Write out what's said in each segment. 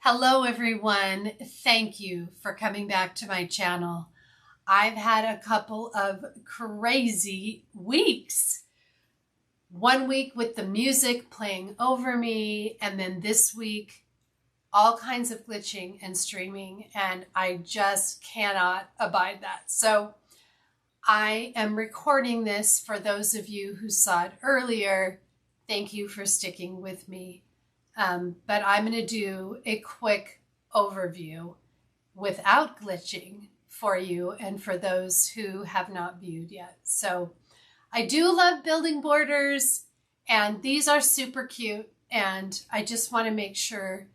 Hello everyone. Thank you for coming back to my channel. I've had a couple of crazy weeks. One week with the music playing over me, and then this week all kinds of glitching and streaming, and I just cannot abide that. So I am recording this for those of you who saw it earlier. Thank you for sticking with me. But I'm going to do a quick overview without glitching for you and for those who have not viewed yet. So I do love building borders, and these are super cute, and I just want to make sure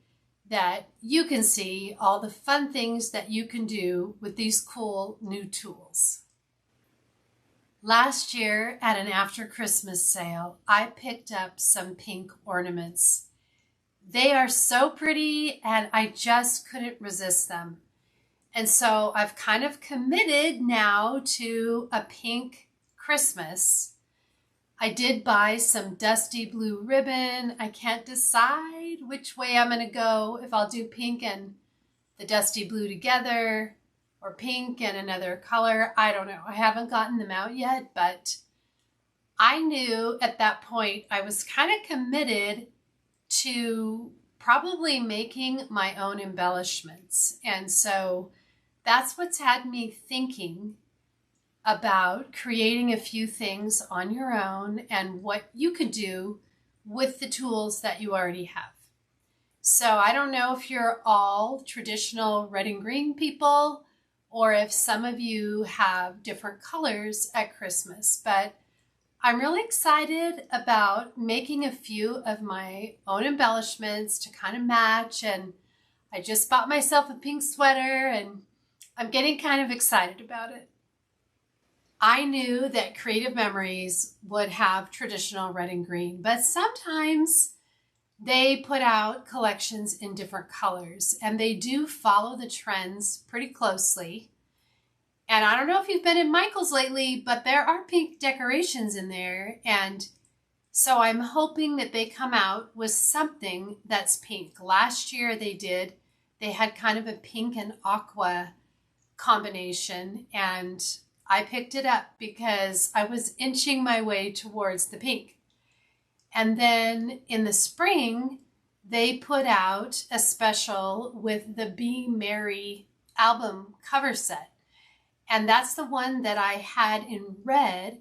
that you can see all the fun things that you can do with these cool new tools. Last year at an after Christmas sale, I picked up some pink ornaments. They are so pretty, and I just couldn't resist them. And so I've kind of committed now to a pink Christmas. I did buy some dusty blue ribbon. I can't decide which way I'm going to go, if I'll do pink and the dusty blue together or pink and another color. I don't know. I haven't gotten them out yet, but I knew at that point I was kind of committed to probably making my own embellishments. And so that's what's had me thinking about creating a few things on your own and what you could do with the tools that you already have. So I don't know if you're all traditional red and green people or if some of you have different colors at Christmas, but I'm really excited about making a few of my own embellishments to kind of match, and I just bought myself a pink sweater and I'm getting kind of excited about it. I knew that Creative Memories would have traditional red and green, but sometimes they put out collections in different colors, and they do follow the trends pretty closely. And I don't know if you've been in Michael's lately, but there are pink decorations in there. And so I'm hoping that they come out with something that's pink. Last year they had kind of a pink and aqua combination. And I picked it up because I was inching my way towards the pink. And then in the spring, they put out a special with the Be Merry album cover set. And that's the one that I had in red,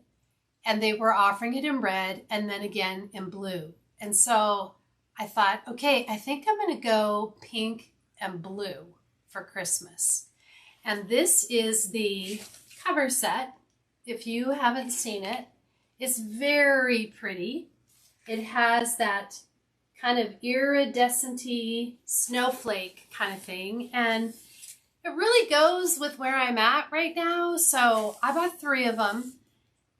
and they were offering it in red and then again in blue. And so I thought, okay, I think I'm going to go pink and blue for Christmas. And this is the cover set. If you haven't seen it, it's very pretty. It has that kind of iridescent-y snowflake kind of thing, and it really goes with where I'm at right now. So I bought 3 of them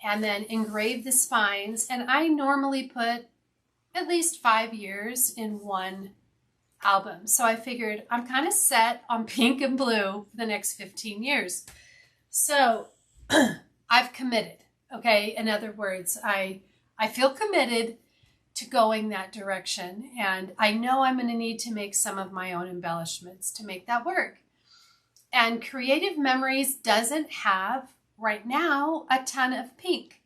and then engraved the spines. And I normally put at least 5 years in one album. So I figured I'm kind of set on pink and blue for the next 15 years. So I've committed, okay? In other words, I feel committed to going that direction. And I know I'm going to need to make some of my own embellishments to make that work. And Creative Memories doesn't have, right now, a ton of pink.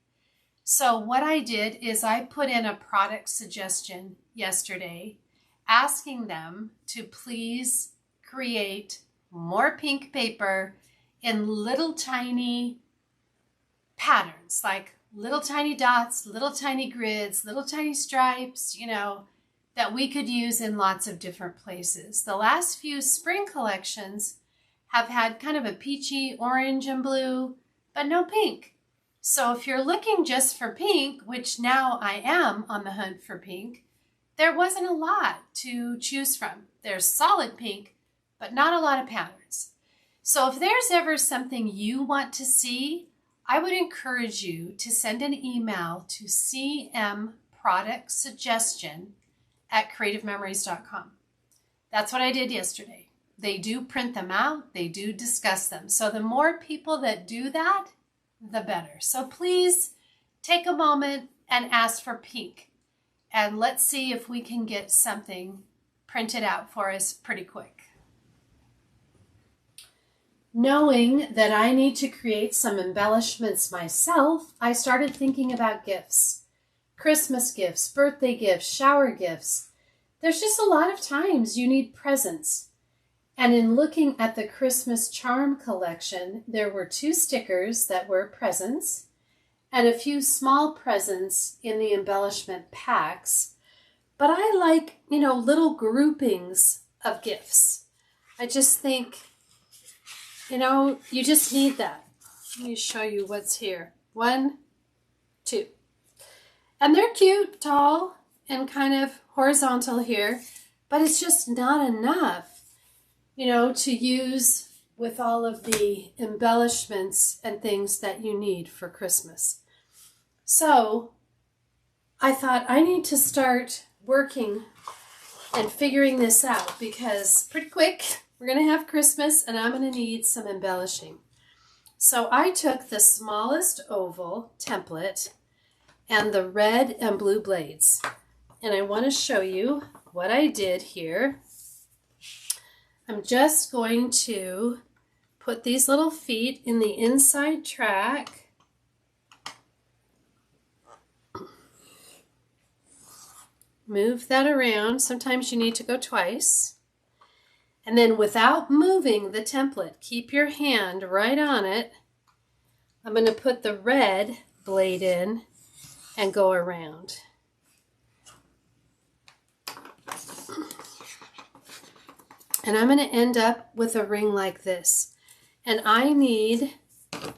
So what I did is I put in a product suggestion yesterday, asking them to please create more pink paper in little tiny patterns, like little tiny dots, little tiny grids, little tiny stripes, that we could use in lots of different places. The last few spring collections have had kind of a peachy orange and blue, but no pink. So if you're looking just for pink, which now I am on the hunt for pink, there wasn't a lot to choose from. There's solid pink, but not a lot of patterns. So if there's ever something you want to see, I would encourage you to send an email to cmproductsuggestion@creativememories.com. That's what I did yesterday. They do print them out. They do discuss them. So the more people that do that, the better. So please take a moment and ask for pink. And let's see if we can get something printed out for us pretty quick. Knowing that I need to create some embellishments myself, I started thinking about gifts. Christmas gifts, birthday gifts, shower gifts. There's just a lot of times you need presents. And in looking at the Christmas charm collection, there were 2 stickers that were presents and a few small presents in the embellishment packs. But I like, little groupings of gifts. I just think, you just need that. Let me show you what's here. 1, 2. And they're cute, tall, and kind of horizontal here, but it's just not enough, to use with all of the embellishments and things that you need for Christmas. So I thought I need to start working and figuring this out, because pretty quick we're going to have Christmas and I'm going to need some embellishing. So I took the smallest oval template and the red and blue blades. And I want to show you what I did here. I'm just going to put these little feet in the inside track. Move that around. Sometimes you need to go twice. And then without moving the template, keep your hand right on it. I'm going to put the red blade in and go around. And I'm going to end up with a ring like this. And I need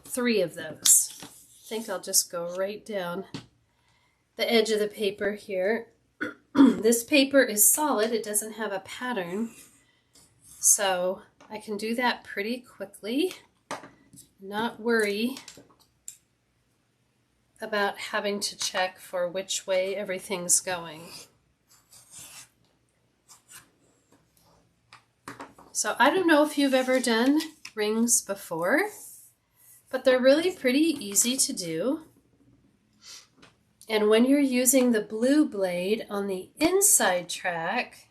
3 of those. I think I'll just go right down the edge of the paper here. This paper is solid. It doesn't have a pattern. So I can do that pretty quickly. Not worry about having to check for which way everything's going. So I don't know if you've ever done rings before, but they're really pretty easy to do. And when you're using the blue blade on the inside track,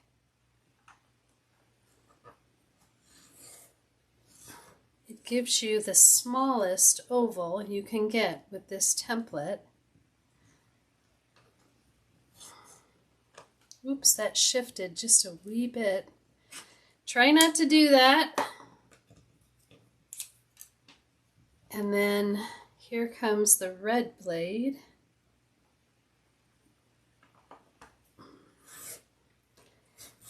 it gives you the smallest oval you can get with this template. Oops, that shifted just a wee bit. Try not to do that. And then here comes the red blade.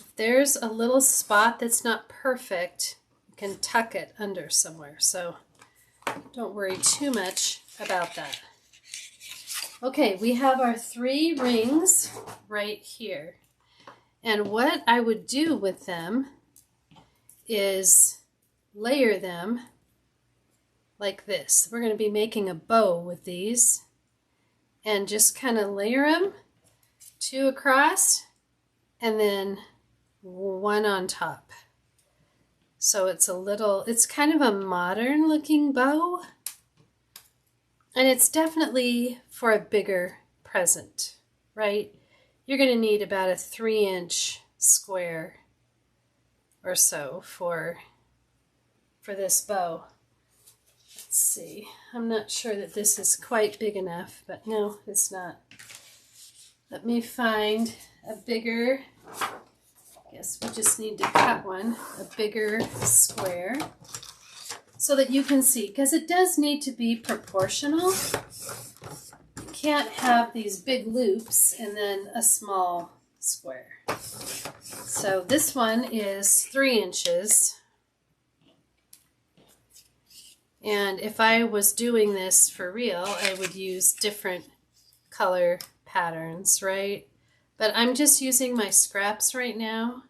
If there's a little spot that's not perfect, you can tuck it under somewhere. So don't worry too much about that. Okay, we have our 3 rings right here. And what I would do with them is layer them like this. We're going to be making a bow with these, and just kind of layer them 2 across and then 1 on top. So it's kind of a modern looking bow, and it's definitely for a bigger present, right? You're going to need about a 3-inch square or so for this bow. Let's see. I'm not sure that this is quite big enough, but no, it's not. Let me find a bigger, I guess we just need to cut one, a bigger square so that you can see, because it does need to be proportional. You can't have these big loops and then a small square. So this one is 3 inches. And if I was doing this for real, I would use different color patterns, right? But I'm just using my scraps right now.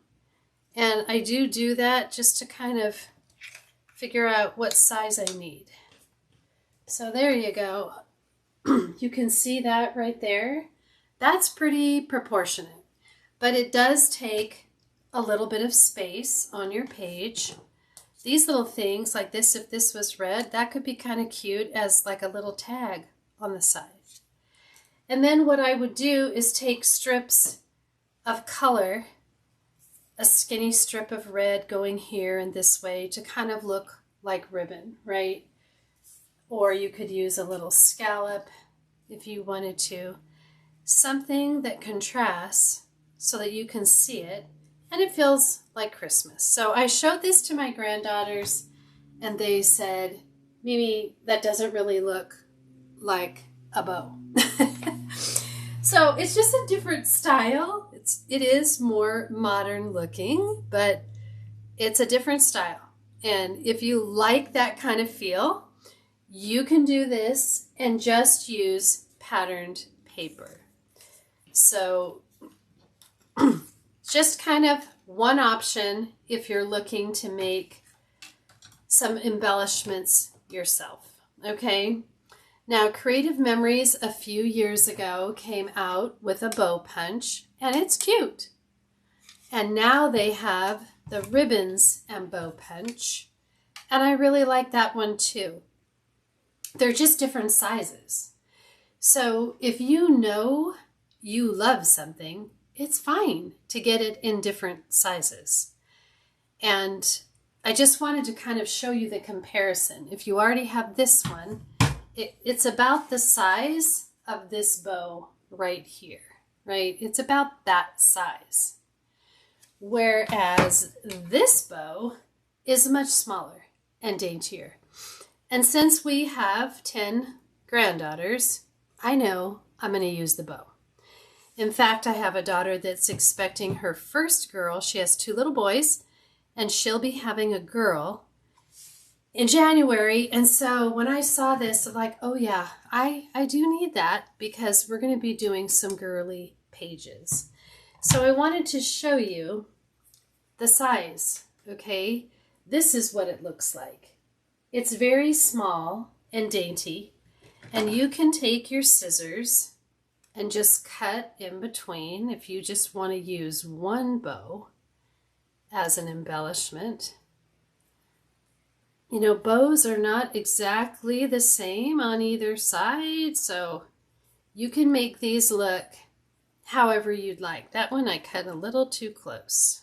And I do that just to kind of figure out what size I need. So there you go. You can see that right there. That's pretty proportionate. But it does take a little bit of space on your page. These little things like this, if this was red, that could be kind of cute as like a little tag on the side. And then what I would do is take strips of color a skinny strip of red going here and this way to kind of look like ribbon, right? Or you could use a little scallop if you wanted to. Something that contrasts so that you can see it and it feels like Christmas. So I showed this to my granddaughters and they said, Mimi, that doesn't really look like a bow. So it's just a different style. It is more modern looking, but it's a different style. And if you like that kind of feel, you can do this and just use patterned paper. So just kind of one option if you're looking to make some embellishments yourself, okay? Now, Creative Memories a few years ago came out with a bow punch, and it's cute. And now they have the ribbons and bow punch, and I really like that one too. They're just different sizes. So if you know you love something, it's fine to get it in different sizes. And I just wanted to kind of show you the comparison. If you already have this one, it's about the size of this bow right here, right? It's about that size. Whereas this bow is much smaller and daintier. And since we have 10 granddaughters, I know I'm going to use the bow. In fact, I have a daughter that's expecting her first girl. She has 2 little boys, and she'll be having a girl in January. And so when I saw this, I'm like, oh yeah, I do need that because we're going to be doing some girly pages. So I wanted to show you the size, okay? This is what it looks like. It's very small and dainty, and you can take your scissors and just cut in between if you just want to use one bow as an embellishment. You know, bows are not exactly the same on either side, so you can make these look however you'd like. That one I cut a little too close.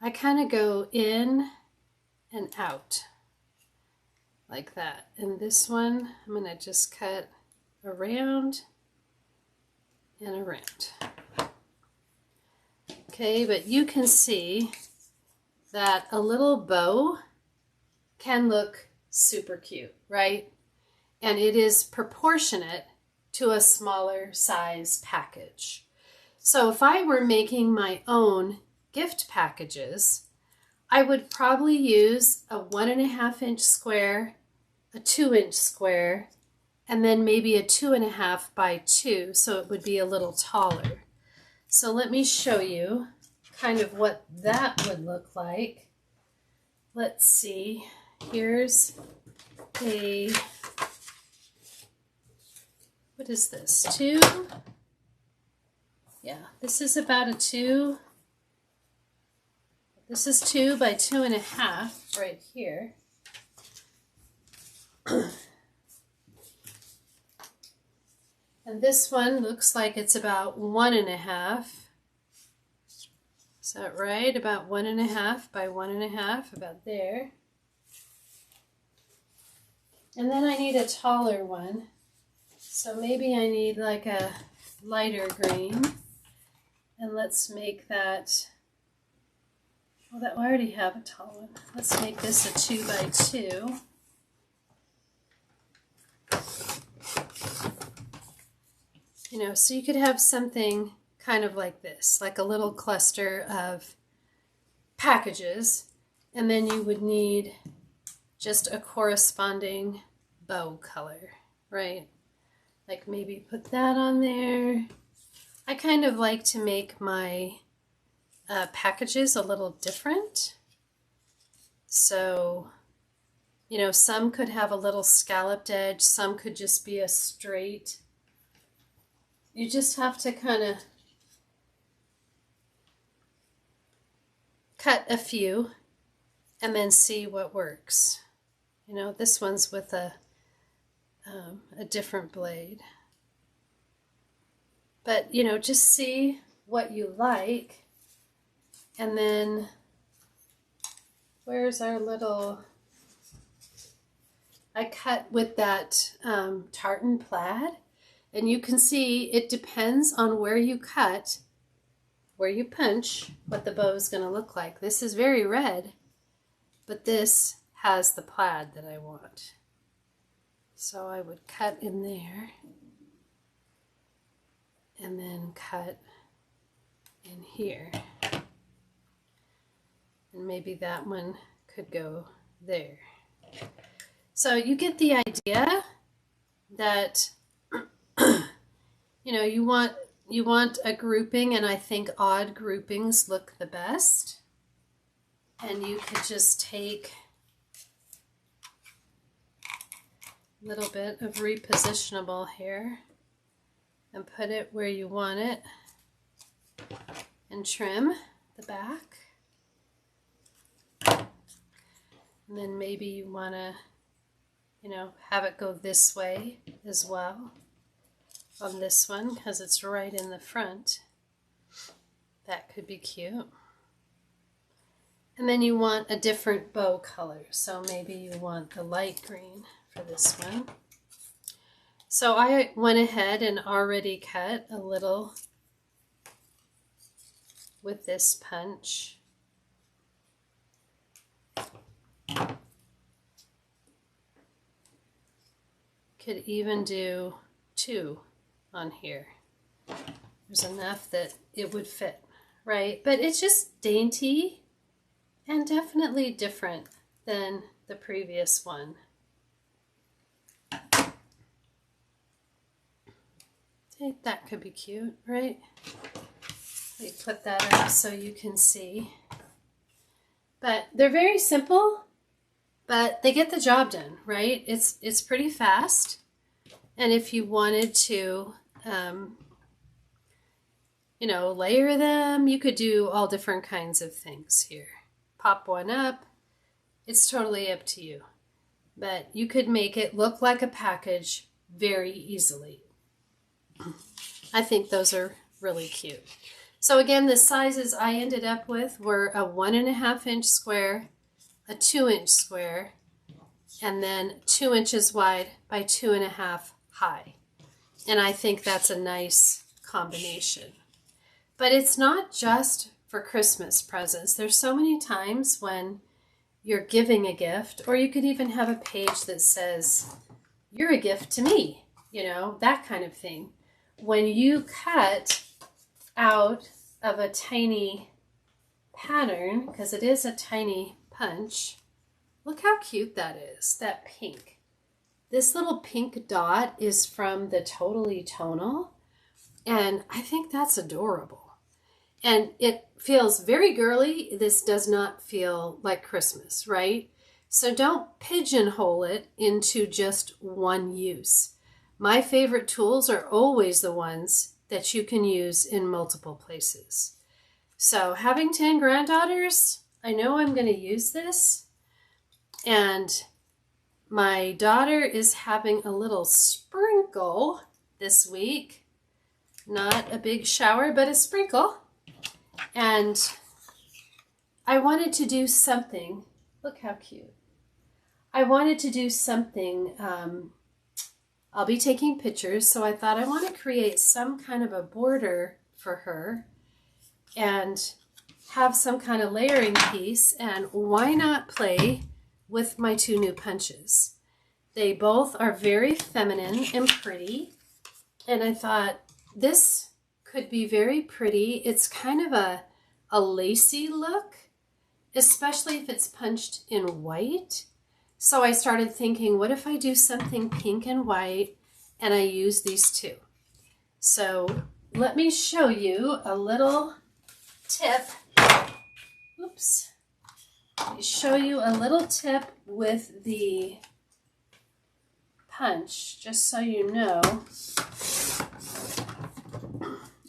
I kind of go in and out like that. And this one, I'm going to just cut around and around. Okay, but you can see that a little bow can look super cute, right? And it is proportionate to a smaller size package. So if I were making my own gift packages, I would probably use a 1.5-inch square, a 2-inch square, and then maybe a 2.5 by 2, so it would be a little taller. So let me show you kind of what that would look like. Let's see, here's a, what is this, 2? Yeah, this is about a 2. This is 2 by 2.5 right here. And this one looks like it's about 1.5. Is that right? About 1.5 by 1.5, about there. And then I need a taller one. So maybe I need like a lighter green. And let's make that, well, that I already have a tall one. Let's make this a 2 by 2. You know, so you could have something kind of like this, like a little cluster of packages, and then you would need just a corresponding bow color, right? Like maybe put that on there. I kind of like to make my packages a little different. So, you know, some could have a little scalloped edge, some could just be a straight. You just have to kind of cut a few and then see what works. You know, this one's with a different blade. But, you know, just see what you like. And then, where's our little, I cut with that tartan plaid. And you can see it depends on where you cut, where you punch, what the bow is going to look like. This is very red, but this has the plaid that I want. So I would cut in there and then cut in here. And maybe that one could go there. So you get the idea that, you know, you want a grouping, and I think odd groupings look the best. And you could just take a little bit of repositionable here and put it where you want it and trim the back. And then maybe you want to, you know, have it go this way as well on this one because it's right in the front. That could be cute. And then you want a different bow color. So maybe you want the light green for this one. So I went ahead and already cut a little with this punch. Could even do 2 on here. There's enough that it would fit, right? But it's just dainty and definitely different than the previous one. Okay, that could be cute, right? We put that up so you can see. But they're very simple, but they get the job done, right? It's pretty fast. And if you wanted to, you know, layer them, you could do all different kinds of things here. Pop one up. It's totally up to you. But you could make it look like a package very easily. I think those are really cute. So again, the sizes I ended up with were a 1.5 inch square, a 2 inch square, and then 2 inches wide by 2.5 high. And I think that's a nice combination. But it's not just for Christmas presents. There's so many times when you're giving a gift, or you could even have a page that says, "You're a gift to me," you know, that kind of thing. When you cut out of a tiny pattern, because it is a tiny punch, look how cute that is, that pink. This little pink dot is from the Totally Tonal, and I think that's adorable. And it feels very girly. This does not feel like Christmas, right? So don't pigeonhole it into just one use. My favorite tools are always the ones that you can use in multiple places. So having 10 granddaughters, I know I'm going to use this. And my daughter is having a little sprinkle this week. Not a big shower, but a sprinkle. And I wanted to do something. Look how cute. I wanted to do something. I'll be taking pictures, so I thought I want to create some kind of a border for her and have some kind of layering piece. And why not play with my 2 new punches? They both are very feminine and pretty. And I thought this could be very pretty. It's kind of a lacy look, especially if it's punched in white. So I started thinking, what if I do something pink and white and I use these 2? So let me show you a little tip. Oops. Let me show you a little tip with the punch, just so you know.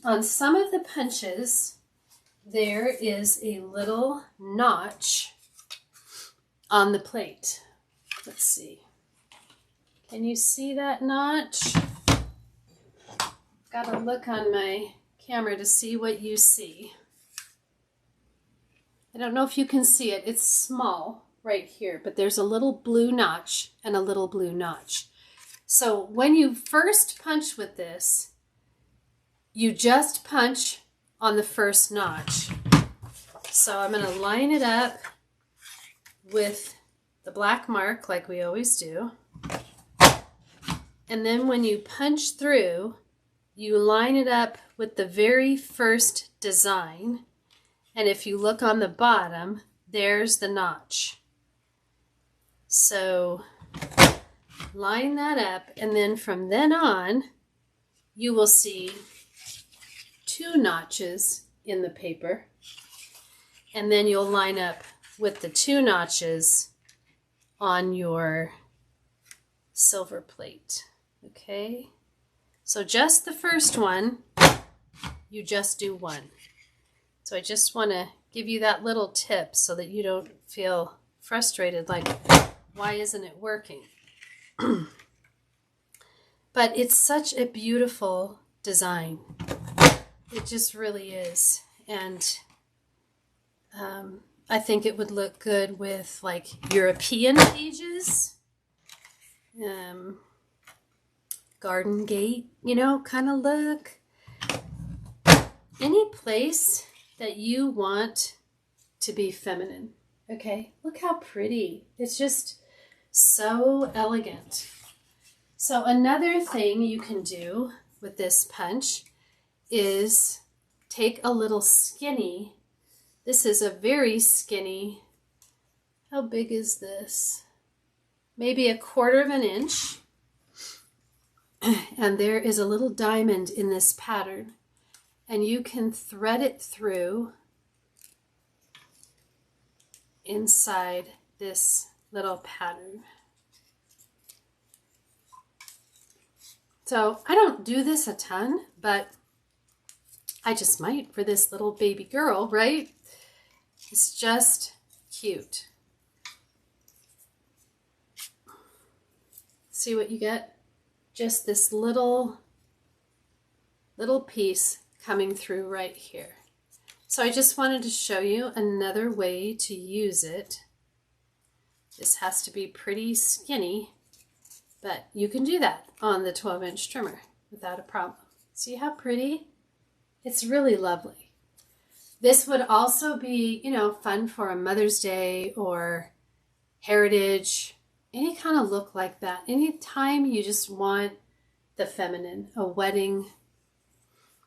On some of the punches, there is a little notch on the plate. Let's see. Can you see that notch? Got to look on my camera to see what you see. I don't know if you can see it. It's small right here, but there's a little blue notch and a little blue notch. So when you first punch with this, you just punch on the first notch. So I'm going to line it up with the black mark like we always do. And then when you punch through, you line it up with the very first design. And if you look on the bottom, there's the notch. So line that up, and then from then on, you will see 2 notches in the paper. And then you'll line up with the 2 notches on your silver plate. Okay? So just the first one, you just do 1. So I just want to give you that little tip so that you don't feel frustrated, like, why isn't it working? But it's such a beautiful design. It just really is. And I think it would look good with like European pages, garden gate, you know, kind of look. Any place that you want to be feminine. Okay, look how pretty. It's just so elegant. So another thing you can do with this punch is take a little skinny. This is a very skinny. How big is this? Maybe 1/4 inch. And there is a little diamond in this pattern. And you can thread it through inside this little pattern. So I don't do this a ton, but I just might for this little baby girl, right? It's just cute. See what you get? Just this little piece coming through right here. So I just wanted to show you another way to use it. This has to be pretty skinny, but you can do that on the 12-inch trimmer without a problem. See how pretty? It's really lovely. This would also be, you know, fun for a Mother's Day or Heritage, any kind of look like that. Anytime you just want the feminine, a wedding.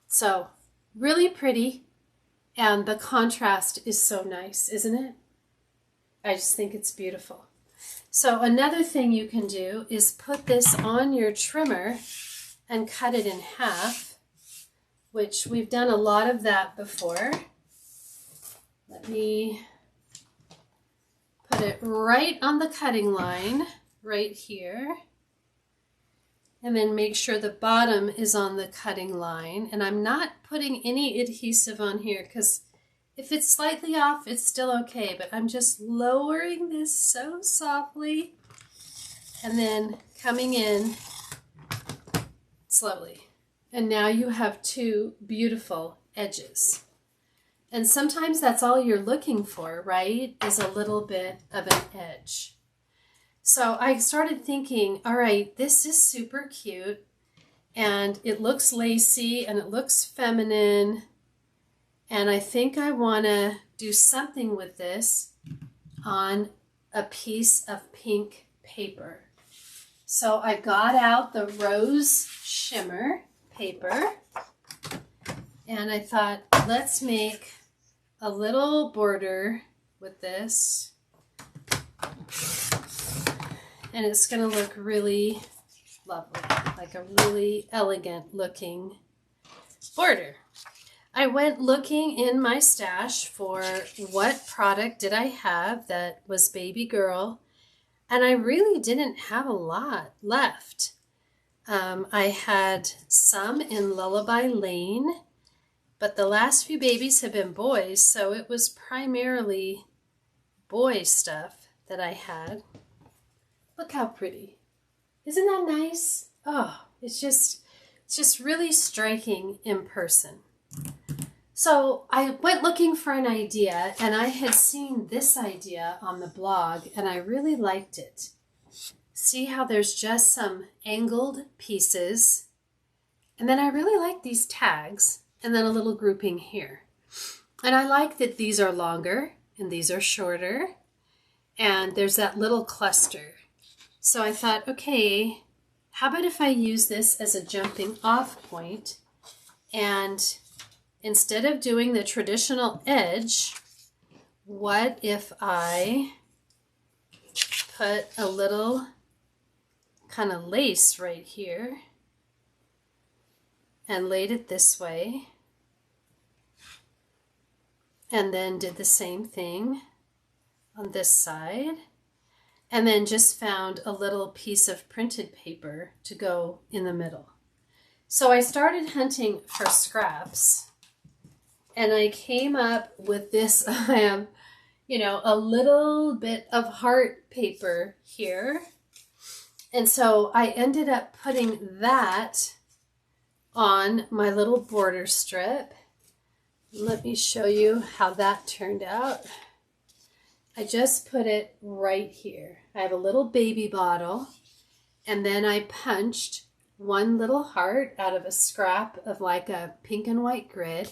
So really pretty, and the contrast is so nice, isn't it? I just think it's beautiful. So another thing you can do is put this on your trimmer and cut it in half, which we've done a lot of that before. Let me put it right on the cutting line, right here. And then make sure the bottom is on the cutting line. And I'm not putting any adhesive on here because if it's slightly off, it's still okay. But I'm just lowering this so softly and then coming in slowly. And now you have 2 beautiful edges. And sometimes that's all you're looking for, right? Is a little bit of an edge. So I started thinking, all right, this is super cute and it looks lacy and it looks feminine. And I think I want to do something with this on a piece of pink paper. So I got out the rose shimmer paper and I thought, let's make a little border with this. And it's going to look really lovely, like a really elegant looking border. I went looking in my stash for what product did I have that was baby girl, and I really didn't have a lot left. I had some in Lullaby Lane, but the last few babies have been boys, so it was primarily boy stuff that I had. Look how pretty. Isn't that nice? Oh, it's just It's just really striking in person. So I went looking for an idea, and I had seen this idea on the blog, and I really liked it. See how there's just some angled pieces, and then I really like these tags, and then a little grouping here. And I like that these are longer and these are shorter, and there's that little cluster. So I thought, okay, how about if I use this as a jumping off point, and instead of doing the traditional edge, what if I put a little kind of lace right here and laid it this way, and then did the same thing on this side, and then just found a little piece of printed paper to go in the middle. So I started hunting for scraps, and I came up with this, a little bit of heart paper here. And so I ended up putting that on my little border strip. Let me show you how that turned out. I just put it right here. I have a little baby bottle, and then I punched one little heart out of a scrap of like a pink and white grid.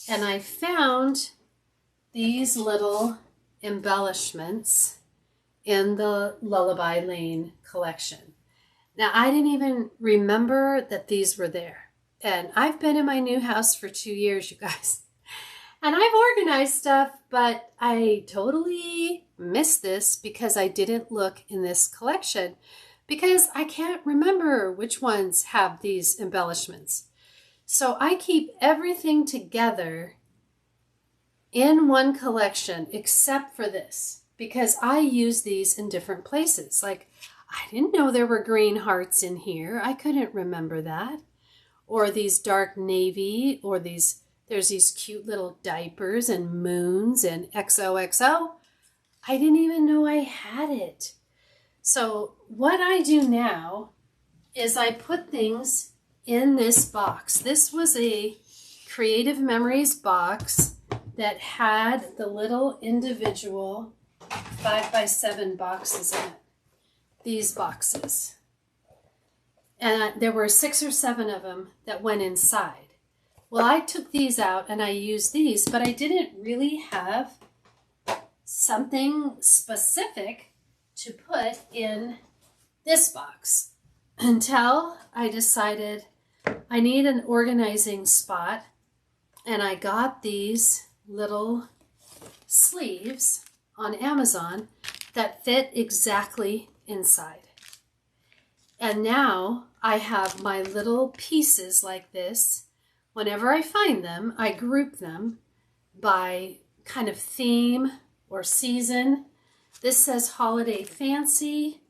And I found these little embellishments in the Lullaby Lane collection. Now, I didn't even remember that these were there. And I've been in my new house for 2 years, you guys. And I've organized stuff, but I totally missed this because I didn't look in this collection, because I can't remember which ones have these embellishments. So I keep everything together in one collection except for this, because I use these in different places. Like, I didn't know there were green hearts in here. I couldn't remember that. Or these dark navy, or there's these cute little diapers and moons and XOXO. I didn't even know I had it. So what I do now is I put things in this box. This was a Creative Memories box that had the little individual 5x7 boxes in it. These boxes. And there were 6 or 7 of them that went inside. Well, I took these out and I used these, but I didn't really have something specific to put in this box until I decided I need an organizing spot, and I got these little sleeves on Amazon that fit exactly inside. And now I have my little pieces like this. Whenever I find them, I group them by kind of theme or season. This says Holiday Fancy.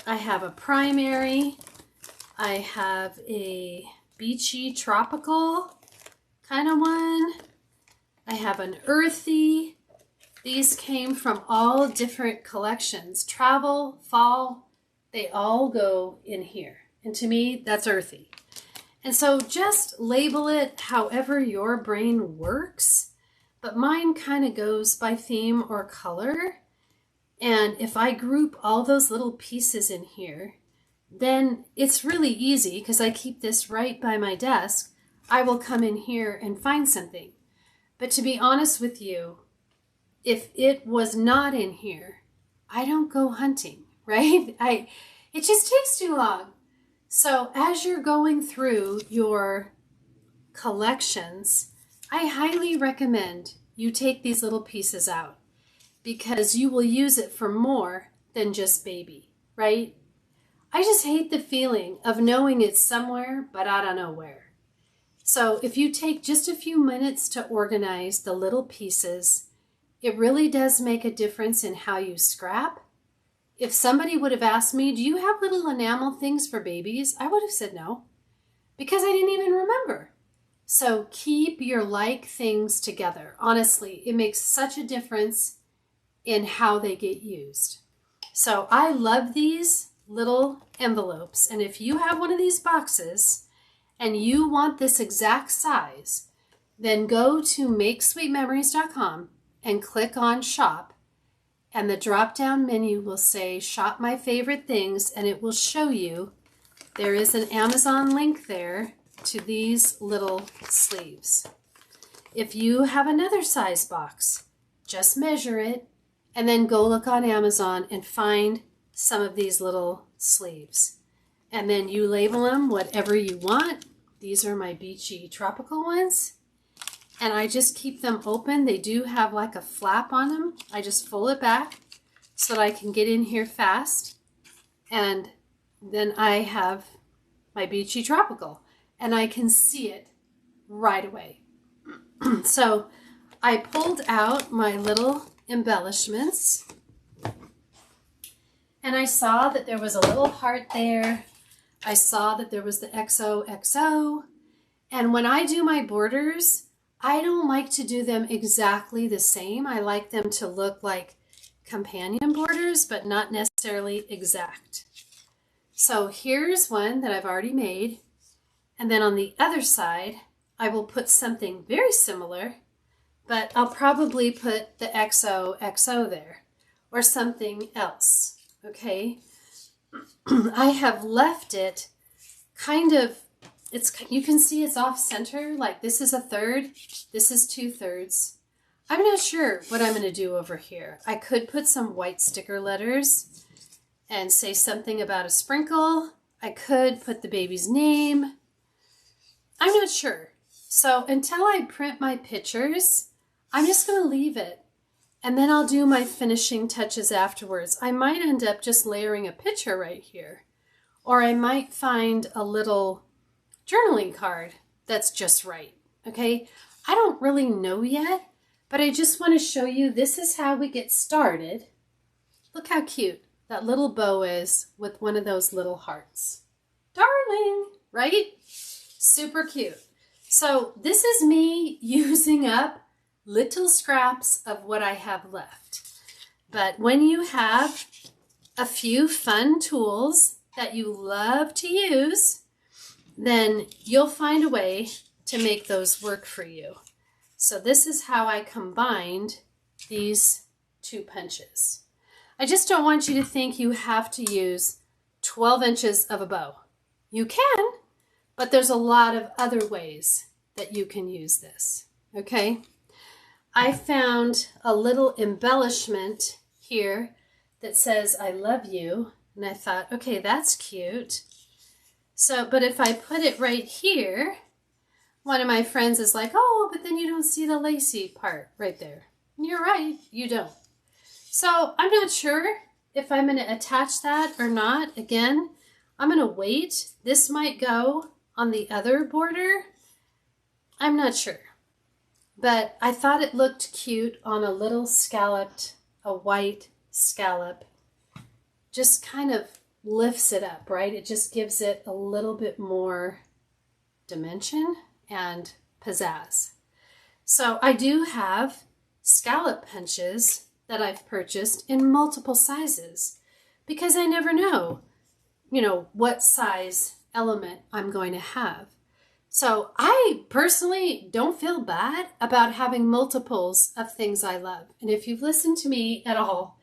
I have a primary. I have a beachy tropical kind of one. I have an earthy. These came from all different collections. Travel, fall, they all go in here. And to me, that's earthy. And so just label it however your brain works. But mine kind of goes by theme or color. And if I group all those little pieces in here, then it's really easy, because I keep this right by my desk. I will come in here and find something. But to be honest with you, if it was not in here, I don't go hunting, right? It just takes too long. So as you're going through your collections, I highly recommend you take these little pieces out, because you will use it for more than just baby, right? I just hate the feeling of knowing it's somewhere, but I don't know where. So if you take just a few minutes to organize the little pieces, it really does make a difference in how you scrap. If somebody would have asked me, do you have little enamel things for babies? I would have said no, because I didn't even remember. So keep your like things together. Honestly, it makes such a difference in how they get used. So I love these little envelopes. And if you have one of these boxes and you want this exact size, then go to makesweetmemories.com and click on shop, and the drop-down menu will say shop my favorite things, and it will show you there is an Amazon link there to these little sleeves. If you have another size box, just measure it and then go look on Amazon and find some of these little sleeves. And then you label them whatever you want. These are my beachy tropical ones. And I just keep them open. They do have like a flap on them. I just fold it back so that I can get in here fast. And then I have my beachy tropical and I can see it right away. So I pulled out my little embellishments and I saw that there was a little heart there. I saw that there was the XOXO. And when I do my borders, I don't like to do them exactly the same. I like them to look like companion borders, but not necessarily exact. So here's one that I've already made. And then on the other side, I will put something very similar, but I'll probably put the XOXO there or something else, okay? I have left it kind of, you can see it's off center, like this is a third, this is 2/3. I'm not sure what I'm going to do over here. I could put some white sticker letters and say something about a sprinkle. I could put the baby's name. I'm not sure. So until I print my pictures, I'm just going to leave it. And then I'll do my finishing touches afterwards. I might end up just layering a picture right here. Or I might find a little journaling card that's just right. Okay? I don't really know yet, but I just want to show you this is how we get started. Look how cute that little bow is with one of those little hearts. Darling, right? Super cute. So this is me using up little scraps of what I have left. But when you have a few fun tools that you love to use, then you'll find a way to make those work for you. So this is how I combined these two punches. I just don't want you to think you have to use 12 inches of a bow. You can, but there's a lot of other ways that you can use this, okay? I found a little embellishment here that says, I love you. And I thought, okay, that's cute. So, but if I put it right here, one of my friends is like, oh, but then you don't see the Lacy part right there. And you're right, you don't. So I'm not sure if I'm going to attach that or not. Again, I'm going to wait. This might go on the other border. I'm not sure. But I thought it looked cute on a little scalloped, a white scallop. Just kind of lifts it up, right? It just gives it a little bit more dimension and pizzazz. So I do have scallop punches that I've purchased in multiple sizes because I never know, what size element I'm going to have. So I personally don't feel bad about having multiples of things I love. And if you've listened to me at all,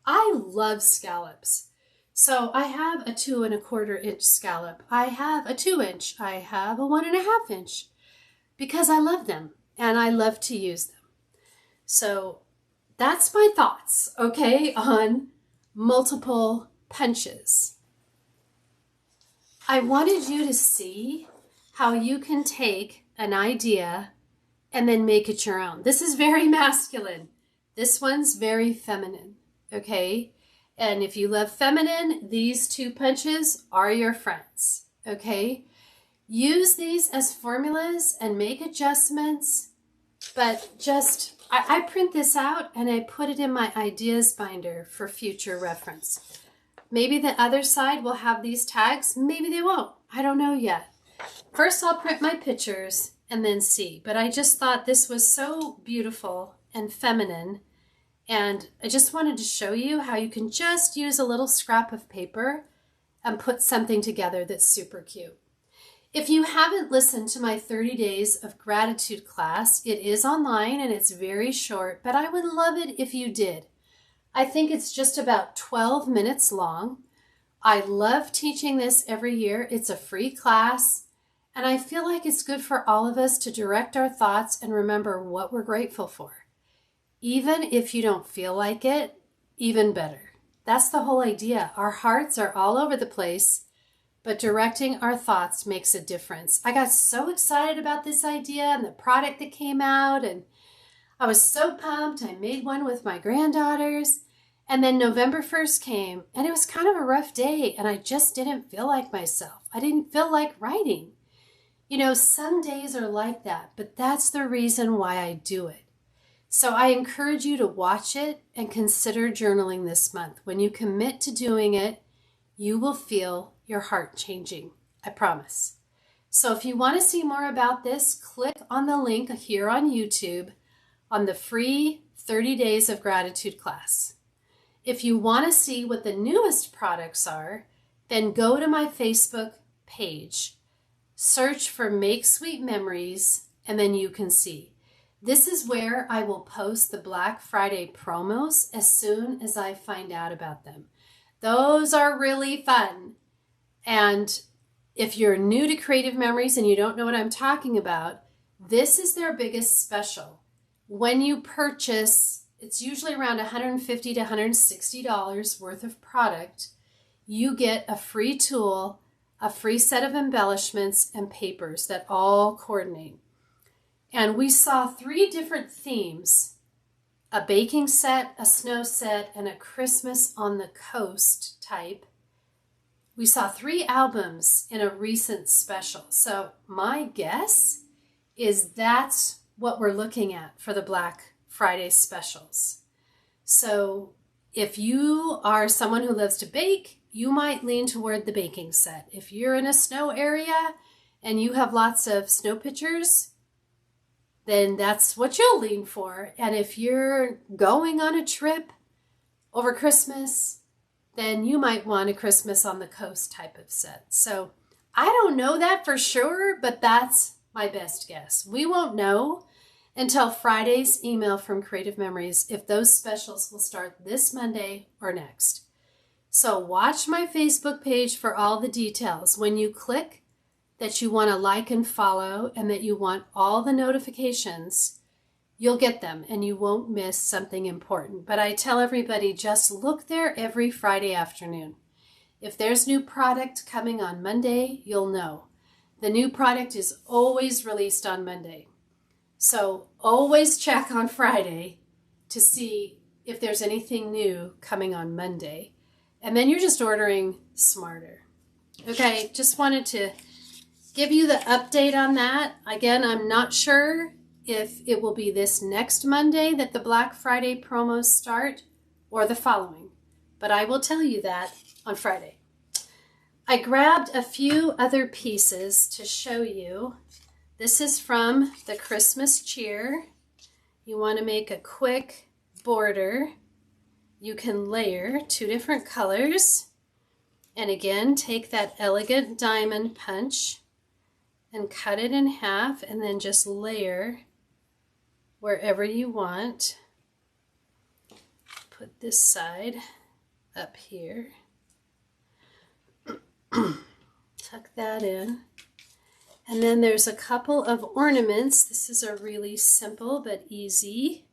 I love scallops. So I have a 2 1/4 inch scallop. I have a 2 inch. I have a 1 1/2 inch because I love them and I love to use them. So that's my thoughts, okay, on multiple punches. I wanted you to see how you can take an idea and then make it your own. This is very masculine. This one's very feminine, okay? And if you love feminine, these two punches are your friends, okay? Use these as formulas and make adjustments, but I print this out and I put it in my ideas binder for future reference. Maybe the other side will have these tags, maybe they won't. I don't know yet. First, I'll print my pictures and then see. But I just thought this was so beautiful and feminine. And I just wanted to show you how you can just use a little scrap of paper and put something together that's super cute. If you haven't listened to my 30 Days of Gratitude class, it is online and it's very short, but I would love it if you did. I think it's just about 12 minutes long. I love teaching this every year. It's a free class, and I feel like it's good for all of us to direct our thoughts and remember what we're grateful for. Even if you don't feel like it, even better. That's the whole idea. Our hearts are all over the place, but directing our thoughts makes a difference. I got so excited about this idea and the product that came out, and I was so pumped. I made one with my granddaughters, and then November 1st came, and it was kind of a rough day, and I just didn't feel like myself. I didn't feel like writing. You know, some days are like that, but that's the reason why I do it. So I encourage you to watch it and consider journaling this month. When you commit to doing it, you will feel your heart changing. I promise. So if you want to see more about this, click on the link here on YouTube on the free 30 Days of Gratitude class. If you want to see what the newest products are, then go to my Facebook page, search for Make Sweet Memories, and then you can see. This is where I will post the Black Friday promos as soon as I find out about them. Those are really fun. And if you're new to Creative Memories and you don't know what I'm talking about, this is their biggest special. When you purchase, it's usually around $150 to $160 worth of product, you get a free tool, a free set of embellishments, and papers that all coordinate. And we saw 3 different themes: a baking set, a snow set, and a Christmas on the coast type. We saw 3 albums in a recent special. So my guess is that's what we're looking at for the Black Friday specials. So if you are someone who loves to bake, you might lean toward the baking set. If you're in a snow area and you have lots of snow pictures, then that's what you'll lean for. And if you're going on a trip over Christmas, then you might want a Christmas on the coast type of set. So I don't know that for sure, but that's my best guess. We won't know until Friday's email from Creative Memories if those specials will start this Monday or next. So watch my Facebook page for all the details. When you click that you want to like and follow and that you want all the notifications, you'll get them and you won't miss something important. But I tell everybody, just look there every Friday afternoon. If there's new product coming on Monday, you'll know. The new product is always released on Monday. So always check on Friday to see if there's anything new coming on Monday. And then you're just ordering smarter. Okay, just wanted to give you the update on that. Again, I'm not sure if it will be this next Monday that the Black Friday promos start or the following, but I will tell you that on Friday. I grabbed a few other pieces to show you. This is from the Christmas Cheer. You want to make a quick border. You can layer 2 different colors. And again, take that elegant diamond punch and cut it in half and then just layer wherever you want. Put this side up here. Tuck that in. And then there's a couple of ornaments. This is a really simple but easy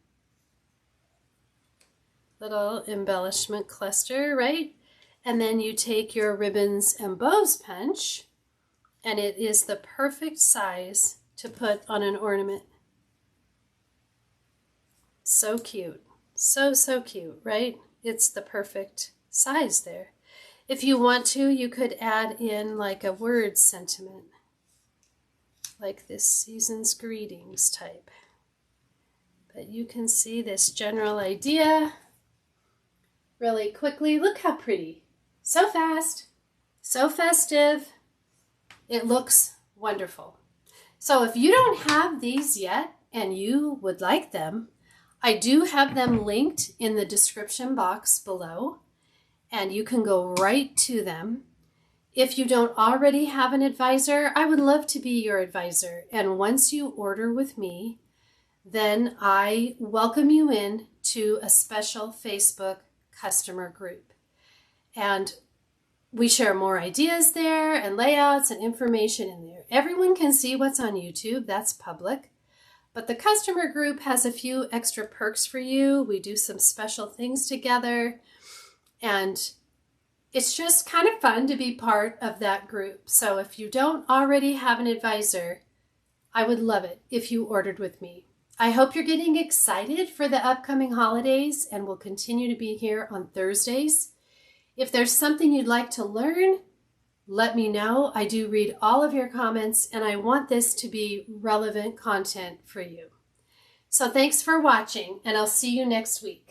little embellishment cluster, right? And then you take your ribbons and bows punch, and it is the perfect size to put on an ornament. So cute. So cute, right? It's the perfect size there. If you want to, you could add in like a word sentiment, like this season's greetings type. But you can see this general idea really quickly. Look how pretty. So fast, so festive. It looks wonderful. So if you don't have these yet and you would like them, I do have them linked in the description box below, and you can go right to them. If you don't already have an advisor, I would love to be your advisor. And once you order with me, then I welcome you in to a special Facebook customer group. And we share more ideas there and layouts and information in there. Everyone can see what's on YouTube. That's public. But the customer group has a few extra perks for you. We do some special things together. And it's just kind of fun to be part of that group. So if you don't already have an advisor, I would love it if you ordered with me. I hope you're getting excited for the upcoming holidays and will continue to be here on Thursdays. If there's something you'd like to learn, let me know. I do read all of your comments and I want this to be relevant content for you. So thanks for watching and I'll see you next week.